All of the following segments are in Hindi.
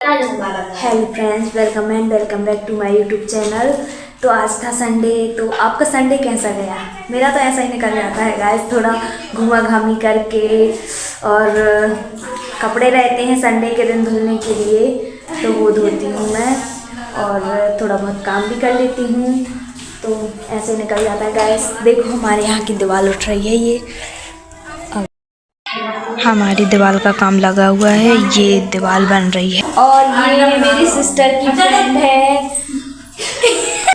Hello friends, welcome back to my YouTube channel. तो आज था संडे। तो आपका संडे कैसा गया? मेरा तो ऐसा ही निकल जाता है गाइस, थोड़ा घूमा घामी करके। और कपड़े रहते हैं संडे के दिन धुलने के लिए, तो वो धोती हूँ मैं और थोड़ा बहुत काम भी कर लेती हूँ। तो ऐसे निकल जाता है गाइस। देखो हमारे यहाँ की दीवार उठ रही है। ये हमारी दीवार का काम लगा हुआ है, ये दीवार बन रही है। और ये मेरी सिस्टर की फ्रेंड है।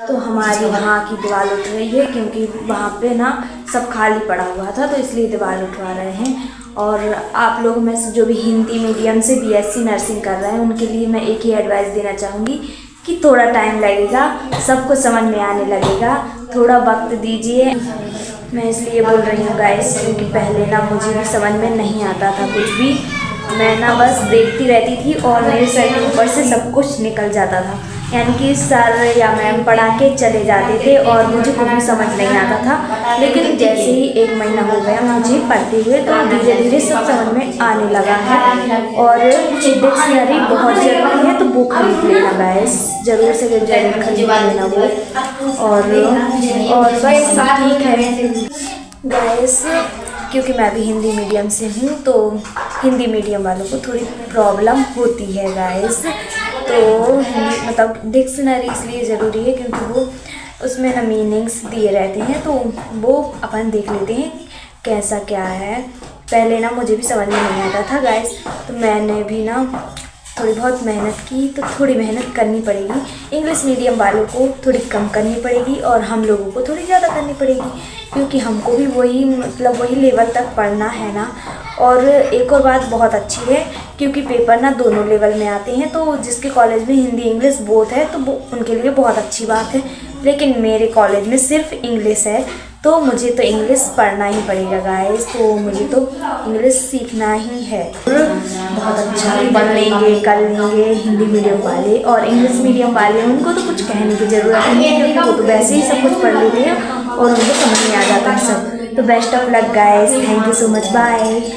तो हमारी वहाँ की दीवार उठ रही है क्योंकि वहाँ पे ना सब खाली पड़ा हुआ था, तो इसलिए दीवार उठवा रहे हैं। और आप लोग में से जो भी हिंदी मीडियम से बीएससी नर्सिंग कर रहे हैं, उनके लिए मैं एक ही एडवाइस देना चाहूँगी कि थोड़ा टाइम लगेगा, सब कुछ समझ में आने लगेगा, थोड़ा वक्त दीजिए। मैं इसलिए बोल रही हूँ गाइस क्योंकि पहले ना मुझे भी समझ में नहीं आता था कुछ भी। मैं ना बस देखती रहती थी और मेरे सर के ऊपर से सब कुछ निकल जाता था, यानी कि सर या मैम पढ़ा के चले जाते थे और मुझे कुछ भी समझ नहीं आता था। लेकिन जैसे ही 1 महीना हो गया मुझे पढ़ते हुए, तो धीरे धीरे सब समझ में आने लगा है। और डिक्शनरी बहुत ज़रूरी है, तो वो खरीद लेना गाइस, ज़रूर से ज़रूर खरीद लेना वो। और बस सब ठीक है गाइस, क्योंकि मैं भी हिंदी मीडियम से हूँ, तो हिंदी मीडियम वालों को थोड़ी प्रॉब्लम होती है गाइस। तो हिंदी मतलब डिक्शनरी इसलिए ज़रूरी है क्योंकि वो उसमें ना मीनिंग्स दिए रहते हैं, तो वो अपन देख लेते हैं कैसा क्या है। पहले ना मुझे भी समझ में नहीं आता था गाइस, तो मैंने भी ना थोड़ी बहुत मेहनत की। तो थोड़ी मेहनत करनी पड़ेगी, इंग्लिश मीडियम वालों को थोड़ी कम करनी पड़ेगी और हम लोगों को थोड़ी ज़्यादा करनी पड़ेगी, क्योंकि हमको भी वही लेवल तक पढ़ना है ना। और एक और बात बहुत अच्छी है क्योंकि पेपर ना दोनों लेवल में आते हैं, तो जिसके कॉलेज में हिंदी इंग्लिश बोथ है तो वो उनके लिए बहुत अच्छी बात है। लेकिन मेरे कॉलेज में सिर्फ इंग्लिश है, तो मुझे तो इंग्लिश पढ़ना ही पड़ेगा गाइस, तो मुझे तो इंग्लिश सीखना ही है। बहुत अच्छा पढ़ लेंगे कर लेंगे हिंदी मीडियम वाले, और इंग्लिश मीडियम वाले उनको तो कुछ कहने की ज़रूरत नहीं है क्योंकि वो तो वैसे ही सब कुछ पढ़ लेते हैं और उनको समझ में आ जाता है सब। तो best of luck guys, thank you so much, bye.